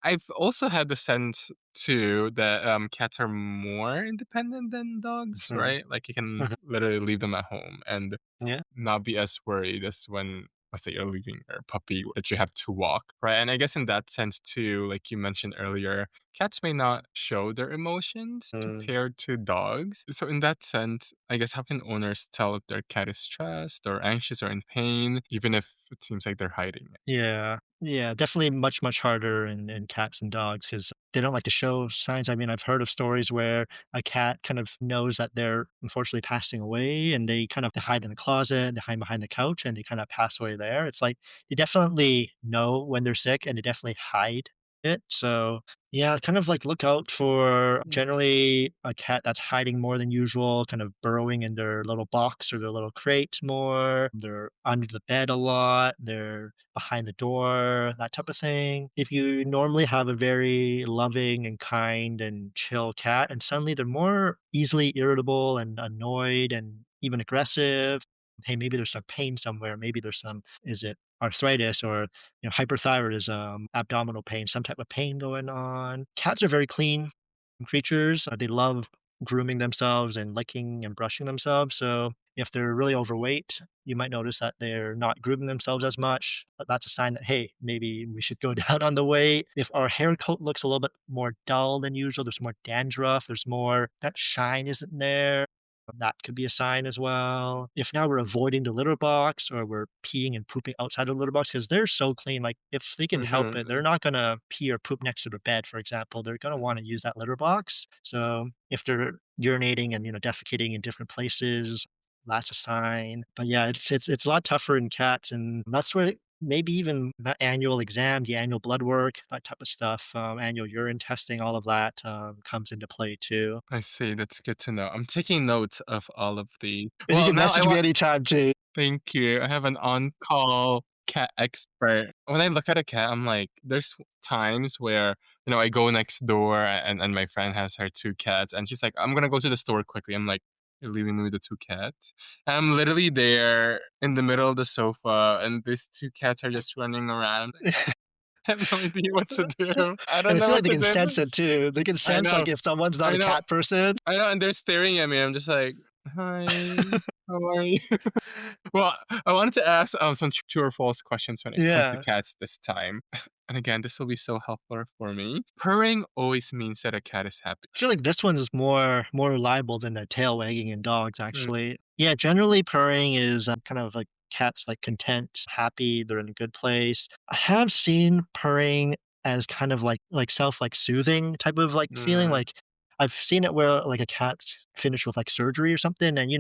I've also had the sense too that cats are more independent than dogs, Mhm. right? Like you can Mhm. literally leave them at home and Yeah. not be as worried as when, let's say, you're leaving your puppy that you have to walk, right? And I guess in that sense too, like you mentioned earlier, cats may not show their emotions Mm. compared to dogs. So in that sense, I guess how can owners tell if their cat is stressed or anxious or in pain, even if it seems like they're hiding it? Yeah. Yeah, definitely much, much harder in cats and dogs because they don't like to show signs. I mean, I've heard of stories where a cat kind of knows that they're unfortunately passing away and they kind of hide in the closet, they hide behind the couch, and they kind of pass away there. It's like they definitely know when they're sick and they definitely hide it. So, yeah, kind of like look out for generally a cat that's hiding more than usual, kind of burrowing in their little box or their little crate more. They're under the bed a lot. They're behind the door, that type of thing. If you normally have a very loving and kind and chill cat, and suddenly they're more easily irritable and annoyed and even aggressive, hey, maybe there's some pain somewhere. Maybe there's some, is it arthritis or hyperthyroidism, abdominal pain, some type of pain going on. Cats are very clean creatures. They love grooming themselves and licking and brushing themselves. So if they're really overweight, you might notice that they're not grooming themselves as much. But that's a sign that, hey, maybe we should go down on the weight. If our hair coat looks a little bit more dull than usual, there's more dandruff, there's more, that shine isn't there. That could be a sign as well. If now we're avoiding the litter box or we're peeing and pooping outside of the litter box because they're so clean, like if they can help it, they're Mhm. not going to pee or poop next to the bed, for example. They're going to want to use that litter box. So if they're urinating and defecating in different places, that's a sign. But yeah, it's a lot tougher in cats, and that's where maybe even that annual exam, the annual blood work, that type of stuff, annual urine testing, all of that comes into play too. I see. That's good to know. I'm taking notes of all of the. And you Well, can now I message me want. anytime too. Thank you. I have an on-call cat expert. When I look at a cat, I'm like, there's times where, I go next door and my friend has her 2 cats and she's like, I'm gonna go to the store quickly. I'm like, you're leaving me with the 2 cats? And I'm literally there in the middle of the sofa and these 2 cats are just running around. I have no idea what to do. I And don't I know feel like what they to can do. sense it too. They can I sense know. like if someone's not I a know. cat person. I know. And they're staring at me. I'm just like, hi, how are you? Well, I wanted to ask some true or false questions when it comes to Yeah. cats this time. And again, this will be so helpful for me. Purring always means that a cat is happy. I feel like this one's more reliable than the tail wagging in dogs, Mm, actually. Yeah, generally purring is kind of like cats like content, happy, they're in a good place. I have seen purring as kind of like self like soothing type of like feeling. mm, Like I've seen it where like a cat's finished with like surgery or something, and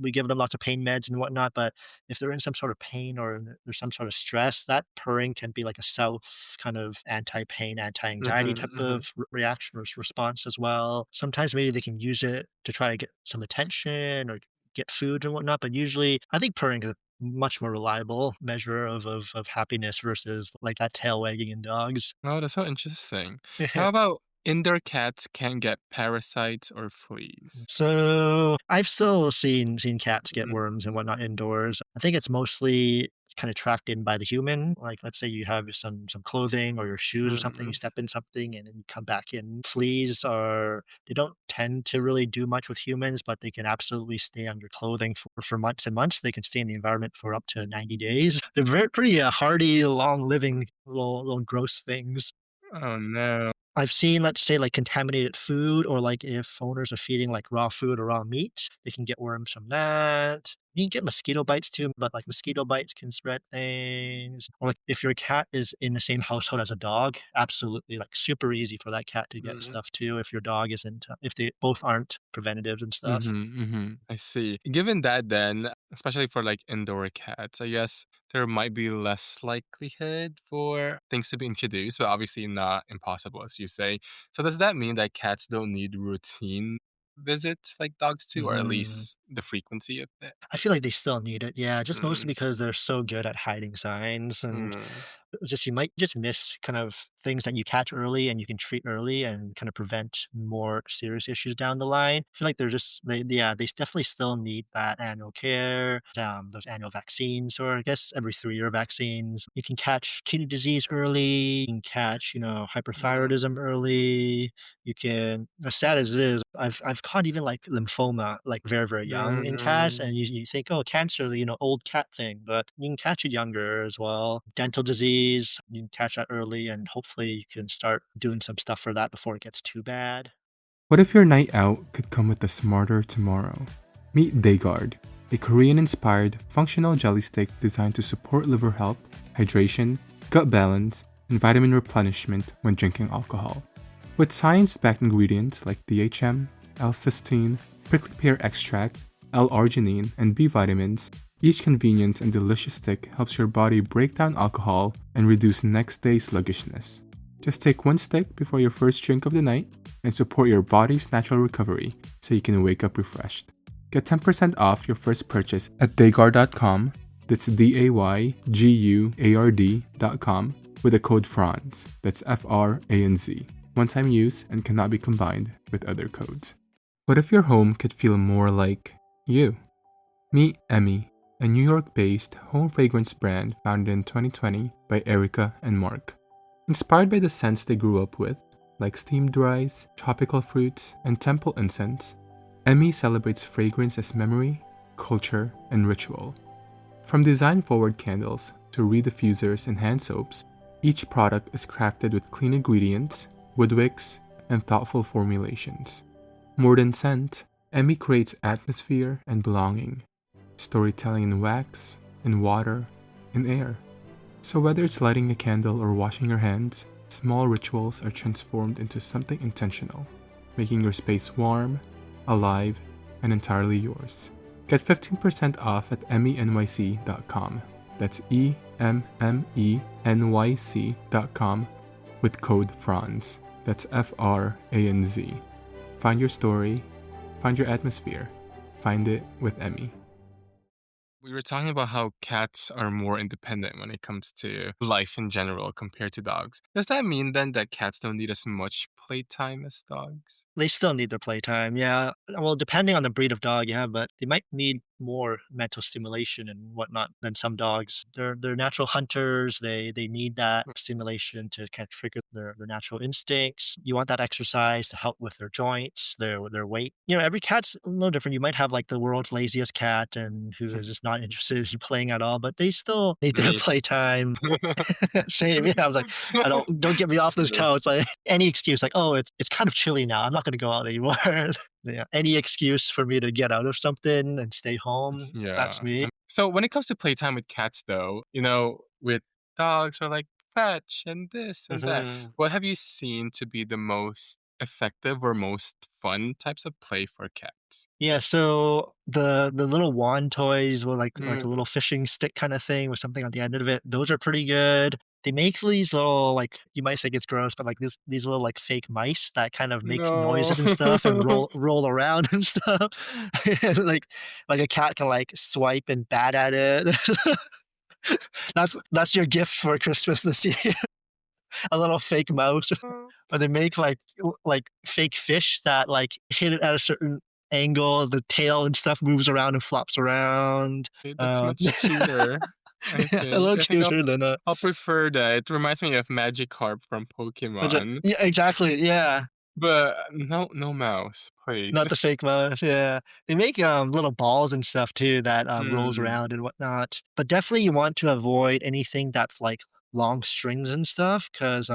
we give them lots of pain meds and whatnot. But if they're in some sort of pain or there's some sort of stress, that purring can be like a self kind of anti-pain, anti-anxiety mhm, type mhm. of reaction or response as well. Sometimes maybe they can use it to try to get some attention or get food and whatnot. But usually, I think purring is a much more reliable measure of happiness versus like that tail wagging in dogs. Oh, that's so interesting. How about indoor cats can get parasites or fleas? So I've still seen cats get Mm, worms and whatnot indoors. I think it's mostly kind of tracked in by the human. Like let's say you have some clothing or your shoes or something, you mm, step in something and then you come back in. Fleas are they don't tend to really do much with humans, but they can absolutely stay on your clothing for months and months. They can stay in the environment for up to 90 days. They're very pretty hardy, long living little gross things. oh no. I've seen, let's say, like contaminated food or like if owners are feeding like raw food or raw meat, they can get worms from that. You can get mosquito bites too, but like mosquito bites can spread things. Or like if your cat is in the same household as a dog, absolutely like super easy for that cat to get Mm, stuff too. If your dog isn't, if they both aren't preventatives and stuff. mhm, mhm. I see. Given that then, especially for like indoor cats, I guess there might be less likelihood for things to be introduced, but obviously not impossible, as you say. So does that mean that cats don't need routine visits like dogs do, or at Mhm. least the frequency of it? I feel like they still need it, yeah, just mostly Mm, because they're so good at hiding signs and mm, just you might just miss kind of things that you catch early and you can treat early and kind of prevent more serious issues down the line. I feel like they're just yeah, they definitely still need that annual care, those annual vaccines, or I guess every 3-year vaccines. You can catch kidney disease early, you can catch, mm, hyperthyroidism early. You can, as sad as it is, I've caught even like lymphoma like very, very young in cats, mm. and you think, oh, cancer, old cat thing, but you can catch it younger as well. Dental disease, you can catch that early, and hopefully you can start doing some stuff for that before it gets too bad. What if your night out could come with a smarter tomorrow? Meet Dayguard, a Korean inspired functional jelly stick designed to support liver health, hydration, gut balance, and vitamin replenishment when drinking alcohol. With science backed ingredients like DHM, L-cysteine, prickly pear extract, L-arginine, and B vitamins, each convenient and delicious stick helps your body break down alcohol and reduce next day sluggishness. Just take one stick before your first drink of the night and support your body's natural recovery so you can wake up refreshed. Get 10% off your first purchase at dayguard.com. That's DAYGUARD.com with the code FRANZ. That's FRANZ. One-time use and cannot be combined with other codes. What if your home could feel more like you? Meet Emmy, a New York-based home fragrance brand founded in 2020 by Erica and Mark. Inspired by the scents they grew up with, like steamed rice, tropical fruits, and temple incense, Emmy celebrates fragrance as memory, culture, and ritual. From design-forward candles to reed diffusers and hand soaps, each product is crafted with clean ingredients, wood wicks, and thoughtful formulations. More than scent, Emmy creates atmosphere and belonging, storytelling in wax, in water, in air. So whether it's lighting a candle or washing your hands, small rituals are transformed into something intentional, making your space warm, alive, and entirely yours. Get 15% off at emmynyc.com. That's EMMENYC.com with code FRANZ. That's FRANZ. Find your story, find your atmosphere, find it with Emmy. We were talking about how cats are more independent when it comes to life in general compared to dogs. Does that mean then that cats don't need as much playtime as dogs? They still need their playtime, yeah. Well, depending on the breed of dog, yeah, but they might need more mental stimulation and whatnot than some dogs. They're natural hunters. They need that stimulation to kind of trigger their natural instincts. You want that exercise to help with their joints, their weight. Every cat's a little different. You might have like the world's laziest cat and who is just not interested in playing at all, but they still need their Me. playtime. Same. Yeah, I was like, I don't get me off this True. couch. Like any excuse, like, oh, it's kind of chilly now. I'm not gonna go out anymore. Yeah, any excuse for me to get out of something and stay home, that's Yeah. me. So when it comes to playtime with cats, though, with dogs are like fetch and this and that. Mhm. What have you seen to be the most effective or most fun types of play for cats? Yeah, so the little wand toys with like a Mm, little fishing stick kind of thing with something on the end of it, those are pretty good. They make these little like you might think it's gross, but like these little like fake mice that kind of make no. noises and stuff and roll around and stuff. And like a cat can like swipe and bat at it. That's your gift for Christmas this year. A little fake mouse. Or they make like fake fish that like hit it at a certain angle, the tail and stuff moves around and flops around. Okay, that's much cuter, I Yeah, a think. little I think cuter than a I'll prefer that. It reminds me of Magikarp from Pokemon, yeah, exactly, yeah. but no mouse, please. Not the fake mouse, yeah. They make, little balls and stuff too that, rolls Mm, around and whatnot. But definitely you want to avoid anything that's, like, long strings and stuff 'cause,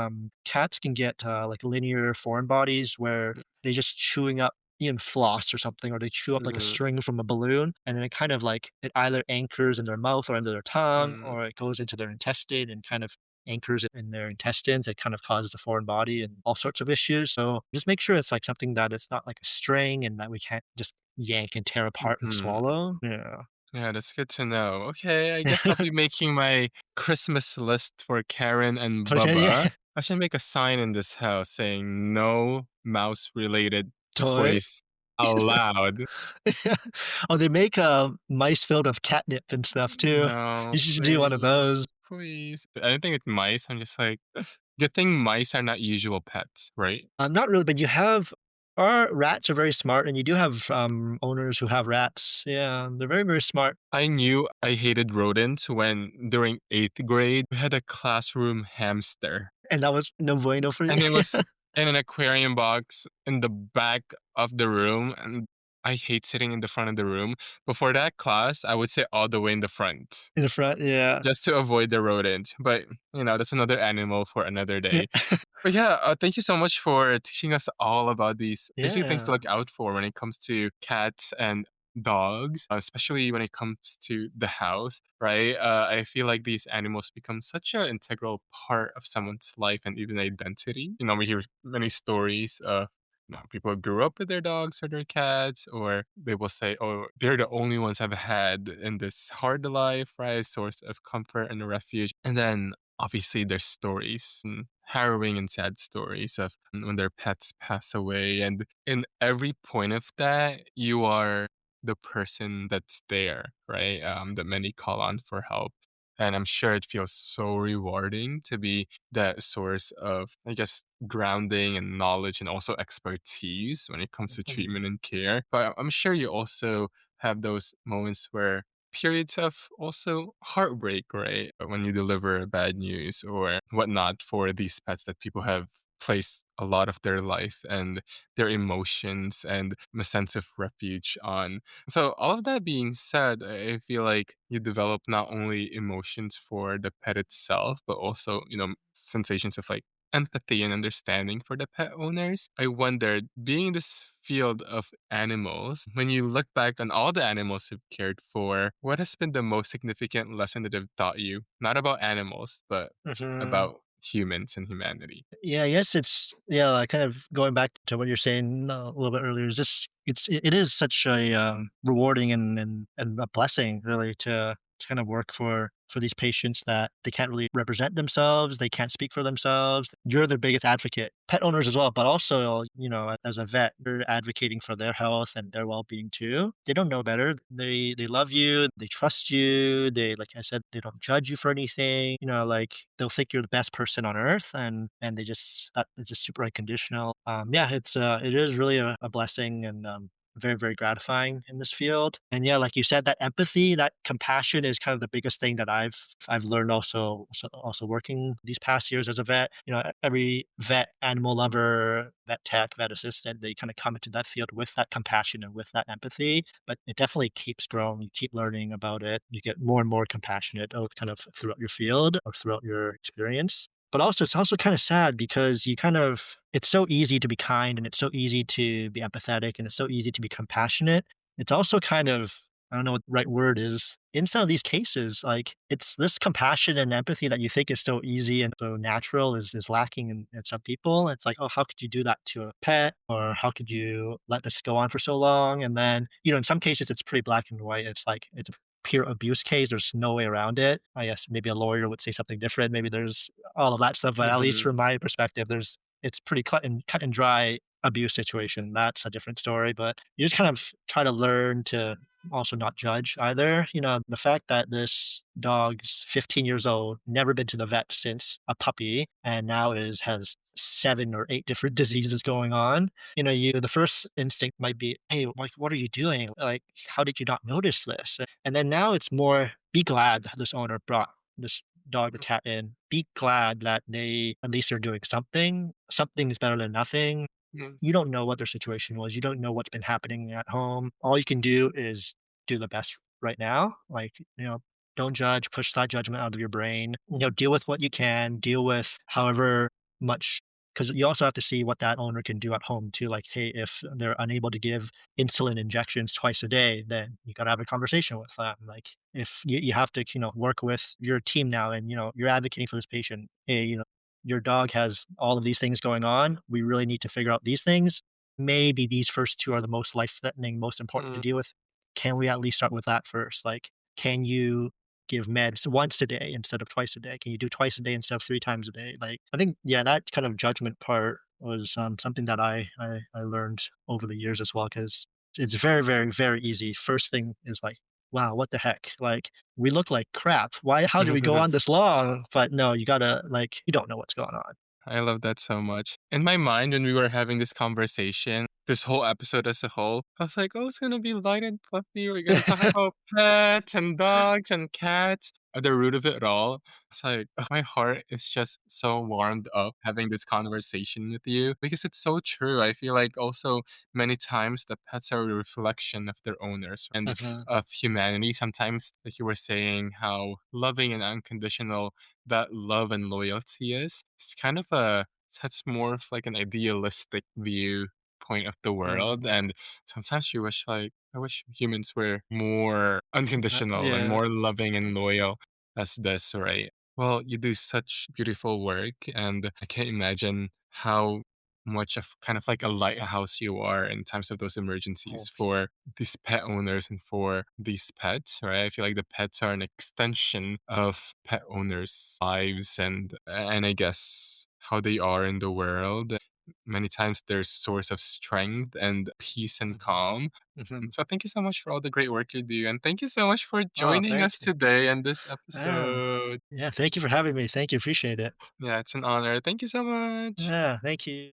cats can get, like, linear foreign bodies where they're just chewing up even floss or something, or they chew up, like, a mhm, string from a balloon, and then it kind of, like it either anchors in their mouth or under their tongue, mm. or it goes into their intestine and kind of anchors it in their intestines. It kind of causes a foreign body and all sorts of issues. So just make sure it's like something that it's not like a string and that we can't just yank and tear apart and Mhm. swallow. Yeah. Yeah, that's good to know. Okay, I guess I'll be making my Christmas list for Karen and Okay, Bubba. yeah. I should make a sign in this house saying no mouse-related Toy. toys allowed. Yeah. Oh, they make, mice filled with catnip and stuff too. No, You should do one of please, those. please. Anything with mice, I'm just like, good thing mice are not usual pets, right? Not really, but you have our rats are very smart, and you do have, owners who have rats. Yeah, they're very, very smart, I knew I hated rodents when during 8th grade, we had a classroom hamster. and that was no bueno for you. And it was in an aquarium box in the back of the room, and I hate sitting in the front of the room. Before that class, I would sit all the way in the front In the front, yeah. just to avoid the rodent. But, that's another animal for another day. But yeah, thank you so much for teaching us all about these basic things to Yeah. look out for when it comes to cats and dogs, especially when it comes to the house, right? I feel like these animals become such an integral part of someone's life and even identity. We hear many stories of people who grew up with their dogs or their cats, or they will say, oh, they're the only ones I've had in this hard life, right? Source of comfort and refuge. And then obviously there's stories and harrowing and sad stories of when their pets pass away. And in every point of that, you are the person that's there, right? That many call on for help. And I'm sure it feels so rewarding to be that source of, I guess, grounding and knowledge and also expertise when it comes to Mhm. treatment and care. But I'm sure you also have those moments where periods of also heartbreak, right? When you deliver bad news or whatnot for these pets that people have placed a lot of their life and their emotions and a sense of refuge on. So, all of that being said, I feel like you develop not only emotions for the pet itself, but also, sensations of like empathy and understanding for the pet owners. I wondered, being in this field of animals, when you look back on all the animals you've cared for, what has been the most significant lesson that they've taught you? Not about animals, but Mhm. about humans and humanity. Yeah, I guess yeah, like, kind of going back to what you're saying a little bit earlier, is just it is such a, rewarding and a blessing really to kind of work for these patients that they can't really represent themselves, they can't speak for themselves. You're their biggest advocate. Pet owners as well, but also, as a vet, you're advocating for their health and their well-being too. They don't know better. They love you, they trust you, like I said, they don't judge you for anything. Like they'll think you're the best person on earth and they just that it's just super unconditional. Yeah, it is really a blessing and very, very gratifying in this field. And yeah, like you said, that empathy, that compassion is kind of the biggest thing that I've learned also working these past years as a vet. You know, every vet, animal lover, vet tech, vet assistant, they kind of come into that field with that compassion and with that empathy. But it definitely keeps growing. You keep learning about it. You get more and more compassionate kind of throughout your field or throughout your experience. But also, it's also kind of sad because it's so easy to be kind and it's so easy to be empathetic and it's so easy to be compassionate. It's also kind of, I don't know what the right word is. In some of these cases, like it's this compassion and empathy that you think is so easy and so natural is lacking in some people. It's like, oh, how could you do that to a pet? Or how could you let this go on for so long? And then, in some cases, it's pretty black and white. It's like, it's a pure abuse case. There's no way around it. I guess maybe a lawyer would say something different. Maybe there's all of that stuff. But at least Mhm. from my perspective, it's pretty cut and dry abuse situation. That's a different story. But you just kind of try to learn to also not judge either. The fact that this dog's 15 years old, never been to the vet since a puppy, and now has 7 or 8 different diseases going on. The first instinct might be, hey, like, what are you doing? Like, how did you not notice this? And then now it's more, be glad this owner brought this dog or cat in. Be glad that they at least are doing something. Something is better than nothing. Mhm. You don't know what their situation was. You don't know what's been happening at home. All you can do is do the best right now. Like, don't judge, push that judgment out of your brain. Deal with what you can, deal with however much, because you also have to see what that owner can do at home too. Like, hey, if they're unable to give insulin injections twice a day, then you got to have a conversation with them. Like, if you have to, work with your team now and, you're advocating for this patient, hey, your dog has all of these things going on. We really need to figure out these things. Maybe these first two are the most life threatening, most important to Mhm. deal with. Can we at least start with that first? Like, can you give meds once a day instead of twice a day? Can you do twice a day instead of 3 times a day? Like, I think, yeah, that kind of judgment part was something that I learned over the years as well, because it's very, very, very easy. First thing is like, wow, what the heck? Like, we look like crap. Why? How did we go on this long? But no, you gotta, like, you don't know what's going on. I love that so much. In my mind, when we were having this conversation, this whole episode as a whole, I was like, oh, it's gonna be light and fluffy. We're gonna talk about pets and dogs and cats. At the root of it all, it's like my heart is just so warmed up having this conversation with you because it's so true. I feel like also many times the pets are a reflection of their owners and Mhm, of humanity. Sometimes, like you were saying, how loving and unconditional that love and loyalty is. It's kind of that's more of like an idealistic viewpoint of the mhm. world. And sometimes you wish like I wish humans were more unconditional and Yeah. more loving and loyal as this, right? Well, you do such beautiful work and I can't imagine how much of kind of like a lighthouse you are in times of those Oh, emergencies for these pet owners and for these pets, right? I feel like the pets are an extension of pet owners' lives and I guess how they are in the world. Many times they're source of strength and peace and mhm, calm. mhm. And so thank you so much for all the great work you do. And thank you so much for Oh, joining thank us you. today in this Yeah. episode. Yeah, thank you for having me. Thank you, appreciate it. Yeah, it's an honor. Thank you so much. Yeah, thank you.